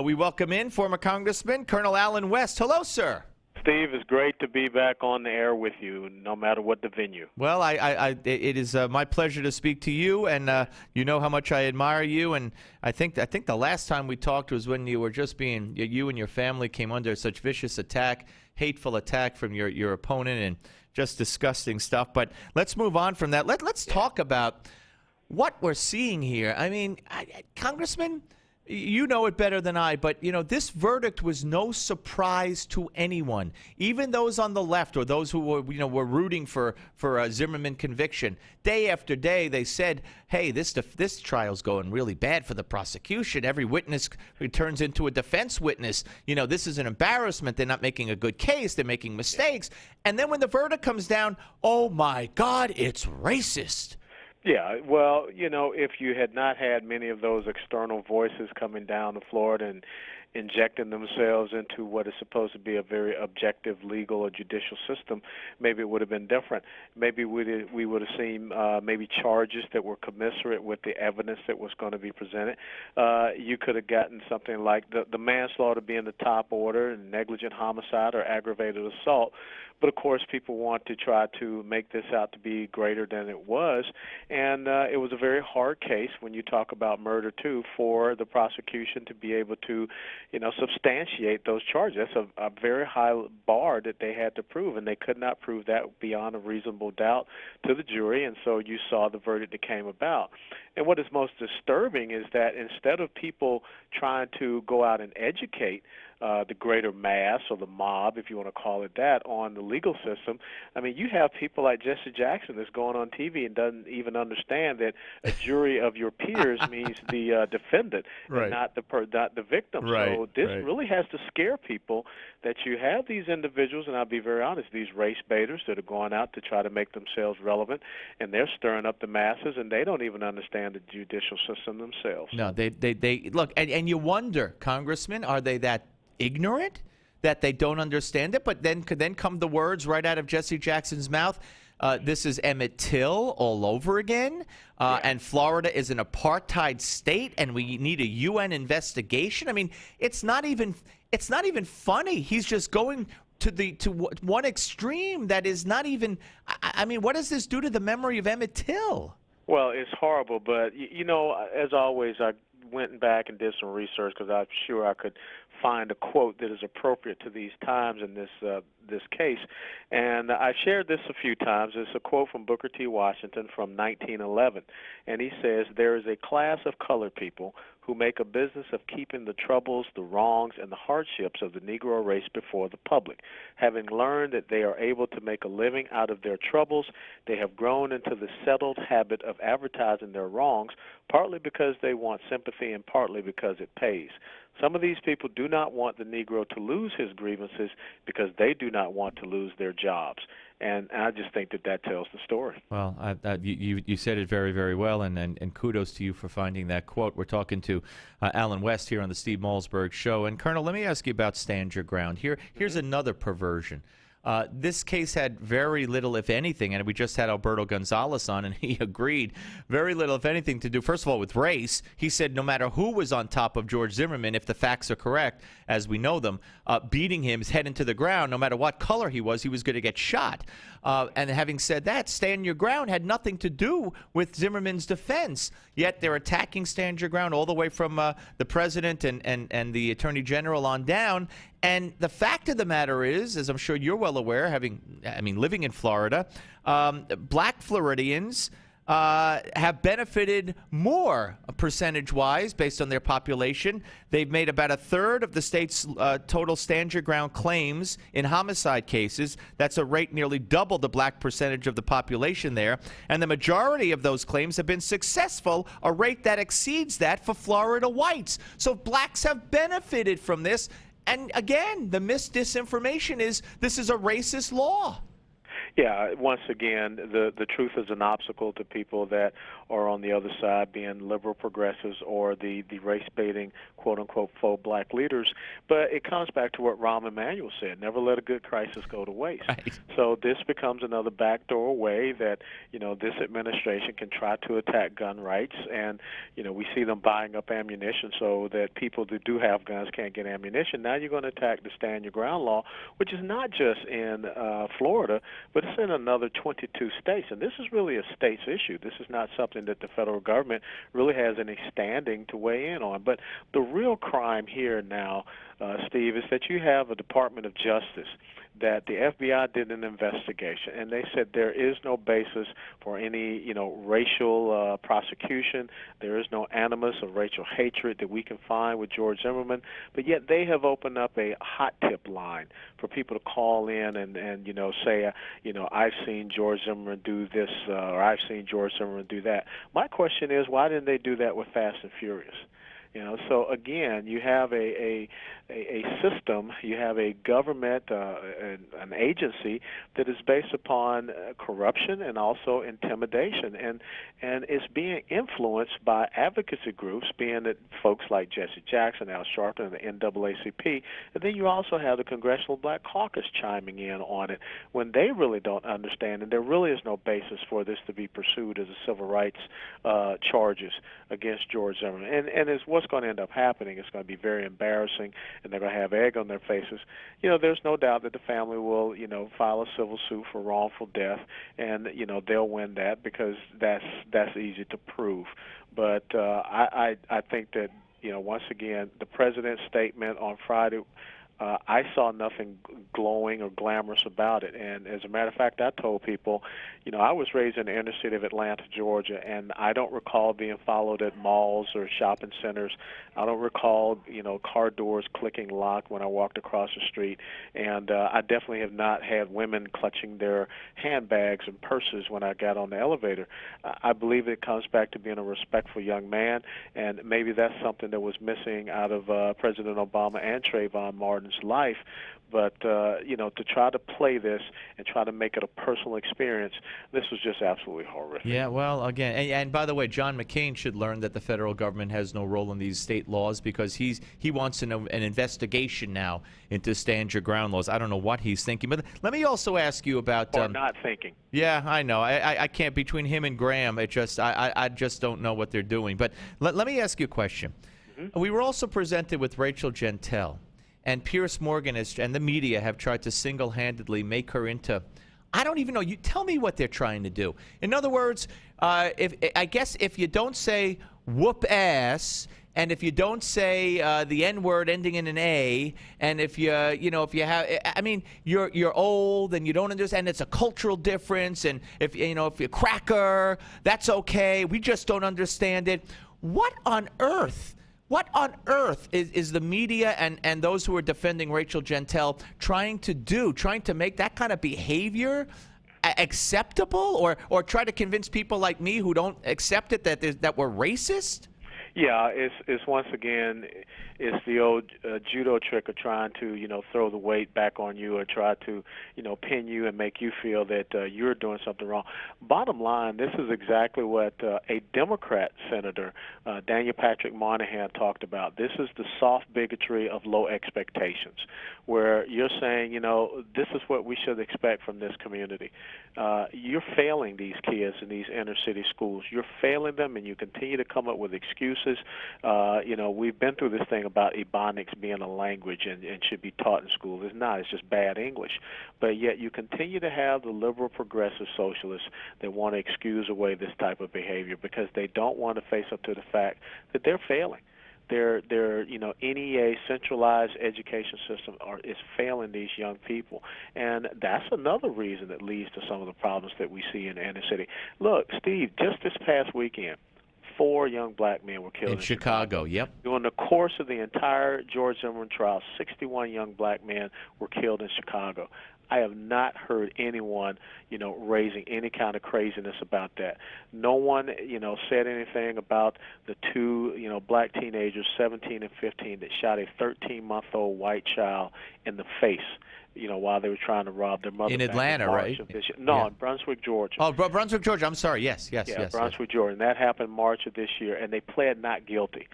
We welcome in former Congressman Colonel Allen West. Hello, sir. Steve, it's great to be back on the air with you, no matter what the venue. Well, it is my pleasure to speak to you, and you know how much I admire you. And I think the last time we talked was when you were just you and your family came under such vicious attack, hateful attack from your opponent, and just disgusting stuff. But let's move on from that. Let's talk about what we're seeing here. I mean, Congressman, you know it better than I, but, this verdict was no surprise to anyone, even those on the left or those who were rooting for Zimmerman conviction. Day after day, they said, hey, this trial's going really bad for the prosecution. Every witness turns into a defense witness. This is an embarrassment. They're not making a good case. They're making mistakes. And then when the verdict comes down, oh, my God, it's racist. Yeah, well, if you had not had many of those external voices coming down to Florida and injecting themselves into what is supposed to be a very objective legal or judicial system, maybe it would have been different. Maybe we would have seen maybe charges that were commensurate with the evidence that was going to be presented. You could have gotten something like the manslaughter being the top order and negligent homicide or aggravated assault. But, of course, people want to try to make this out to be greater than it was. And it was a very hard case when you talk about murder, too, for the prosecution to be able to, substantiate those charges. That's a very high bar that they had to prove, and they could not prove that beyond a reasonable doubt to the jury. And so you saw the verdict that came about. And what is most disturbing is that instead of people trying to go out and educate the greater mass or the mob, if you want to call it that, on the legal system, I mean, you have people like Jesse Jackson that's going on TV and doesn't even understand that a jury of your peers means the defendant right. and not the victim. Right. So this really has to scare people that you have these individuals, and I'll be very honest, these race baiters that are going out to try to make themselves relevant, and they're stirring up the masses, and they don't even understand the judicial system themselves. No, they look, and you wonder, Congressman, are they that ignorant that they don't understand it? But then come the words right out of Jesse Jackson's mouth. This is Emmett Till all over again, and Florida is an apartheid state, and we need a UN investigation. I mean, it's not even funny. He's just going to one extreme that is not even. I mean, what does this do to the memory of Emmett Till? Well, it's horrible, but as always, I went back and did some research because I'm sure I could find a quote that is appropriate to these times in this case. And I shared this a few times. It's a quote from Booker T. Washington from 1911. And he says, "There is a class of colored people who make a business of keeping the troubles, the wrongs, and the hardships of the Negro race before the public. Having learned that they are able to make a living out of their troubles, they have grown into the settled habit of advertising their wrongs, partly because they want sympathy and partly because it pays. Some of these people do not want the Negro to lose his grievances because they do not want to lose their jobs." And I just think that tells the story. Well, you said it very, very well, and kudos to you for finding that quote. We're talking to Allen West here on the Steve Malzberg Show. And, Colonel, let me ask you about Stand Your Ground. Here's another perversion. This case had very little, if anything, and we just had Alberto Gonzalez on, and he agreed, very little, if anything, to do, first of all, with race. He said no matter who was on top of George Zimmerman, if the facts are correct, as we know them, beating him, his head into the ground, no matter what color he was going to get shot. And having said that, Stand Your Ground had nothing to do with Zimmerman's defense. Yet they're attacking Stand Your Ground all the way from the president and the attorney general on down. And the fact of the matter is, as I'm sure you're well aware, living in Florida, black Floridians have benefited more percentage-wise based on their population. They've made about a third of the state's total Stand Your Ground claims in homicide cases. That's a rate nearly double the black percentage of the population there. And the majority of those claims have been successful, a rate that exceeds that for Florida whites. So blacks have benefited from this. And again, the disinformation is this is a racist law. Yeah, once again, the truth is an obstacle to people that are on the other side, being liberal progressives or the race baiting, quote unquote, faux black leaders. But it comes back to what Rahm Emanuel said: never let a good crisis go to waste. Right. So this becomes another backdoor way that this administration can try to attack gun rights, and we see them buying up ammunition so that people that do have guns can't get ammunition. Now you're going to attack the Stand Your Ground law, which is not just in Florida, but it's in another 22 states, and this is really a state's issue. This is not something that the federal government really has any standing to weigh in on. But the real crime here now, Steve, is that you have a Department of Justice that the FBI did an investigation, and they said there is no basis for any, racial prosecution. There is no animus or racial hatred that we can find with George Zimmerman, but yet they have opened up a hot tip line for people to call in and say, I've seen George Zimmerman do this or I've seen George Zimmerman do that. My question is, why didn't they do that with Fast and Furious? So again, you have a system, you have a government, an agency that is based upon corruption and also intimidation, and it's being influenced by advocacy groups, being that folks like Jesse Jackson, Al Sharpton, and the NAACP, and then you also have the Congressional Black Caucus chiming in on it when they really don't understand, and there really is no basis for this to be pursued as a civil rights charges against George Zimmerman, and it's what's going to end up happening. It's going to be very embarrassing, and they're going to have egg on their faces. There's no doubt that the family will, file a civil suit for wrongful death, and they'll win that because that's easy to prove. But I think that once again, the president's statement on Friday, I saw nothing glowing or glamorous about it. And as a matter of fact, I told people, I was raised in the inner city of Atlanta, Georgia, and I don't recall being followed at malls or shopping centers. I don't recall, car doors clicking locked when I walked across the street. And I definitely have not had women clutching their handbags and purses when I got on the elevator. I believe it comes back to being a respectful young man, and maybe that's something that was missing out of President Obama and Trayvon Martin's life. But to try to play this and try to make it a personal experience, this was just absolutely horrific. Yeah, well, again, and by the way, John McCain should learn that the federal government has no role in these state laws because he wants an investigation now into Stand Your Ground laws. I don't know what he's thinking, but let me also ask you about or not thinking. Yeah, I know. I can't, between him and Graham, I just don't know what they're doing. But let me ask you a question. Mm-hmm. We were also presented with Rachel Gentile. And Piers Morgan and the media have tried to single-handedly make her into, I don't even know. You tell me what they're trying to do. In other words, if you don't say whoop ass, and if you don't say the N-word ending in an A, and if you're old and you don't understand, it's a cultural difference, and if you're cracker, that's okay. We just don't understand it. What on earth? What on earth is the media and those who are defending Rachel Gentile trying to make that kind of behavior acceptable, or try to convince people like me who don't accept it that we're racist? Yeah, it's once again, it's the old judo trick of trying to throw the weight back on you or try to pin you and make you feel that you're doing something wrong. Bottom line, this is exactly what a Democrat senator, Daniel Patrick Moynihan, talked about. This is the soft bigotry of low expectations, where you're saying this is what we should expect from this community. You're failing these kids in these inner city schools. You're failing them, and you continue to come up with excuses. We've been through this thing about Ebonics being a language and should be taught in school. It's not. It's just bad English. But yet you continue to have the liberal progressive socialists that want to excuse away this type of behavior because they don't want to face up to the fact that they're failing. Their NEA centralized education system is failing these young people, and that's another reason that leads to some of the problems that we see in the inner city. Look, Steve, just this past weekend, 4 young black men were killed in Chicago. Yep. During the course of the entire George Zimmerman trial, 61 young black men were killed in Chicago. I have not heard anyone, raising any kind of craziness about that. No one, said anything about the 2, black teenagers, 17 and 15, that shot a 13-month-old white child in the face while they were trying to rob their mother in back Atlanta, in March right? of this year. No, Yeah. in Brunswick, Georgia. Oh, Brunswick, Georgia. I'm sorry. Yes. Brunswick, Georgia. And that happened March of this year, and they pled not guilty.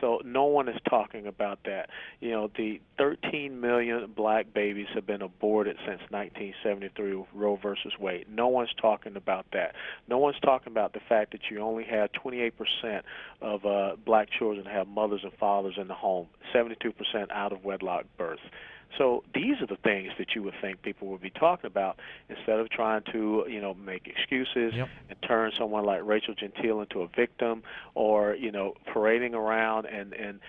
So no one is talking about that. The 13 million black babies have been aborted since 1973 with Roe versus Wade. No one's talking about that. No one's talking about the fact that you only have 28% of black children have mothers and fathers in the home, 72% out of wedlock births. So these are the things that you would think people would be talking about instead of trying to, make excuses and turn someone like Rachel Gentile into a victim, or, parading around and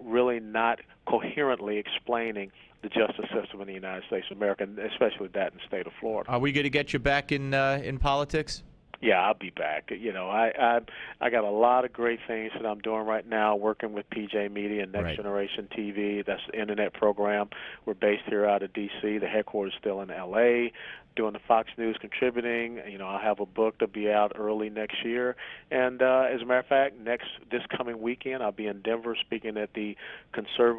really not coherently explaining the justice system in the United States of America, and especially that in the state of Florida. Are we going to get you back in politics? Yeah, I'll be back. I got a lot of great things that I'm doing right now, working with PJ Media and Next Generation TV. That's the internet program. We're based here out of D.C. The headquarters is still in L.A., doing the Fox News contributing. I'll have a book to be out early next year. And as a matter of fact, this coming weekend, I'll be in Denver speaking at the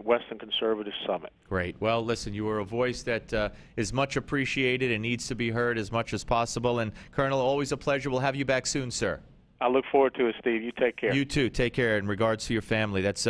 Western Conservative Summit. Great. Well, listen, you are a voice that is much appreciated and needs to be heard as much as possible. And, Colonel, always a pleasure. We'll have you back soon, sir. I look forward to it, Steve. You take care. You too. Take care in regards to your family. That's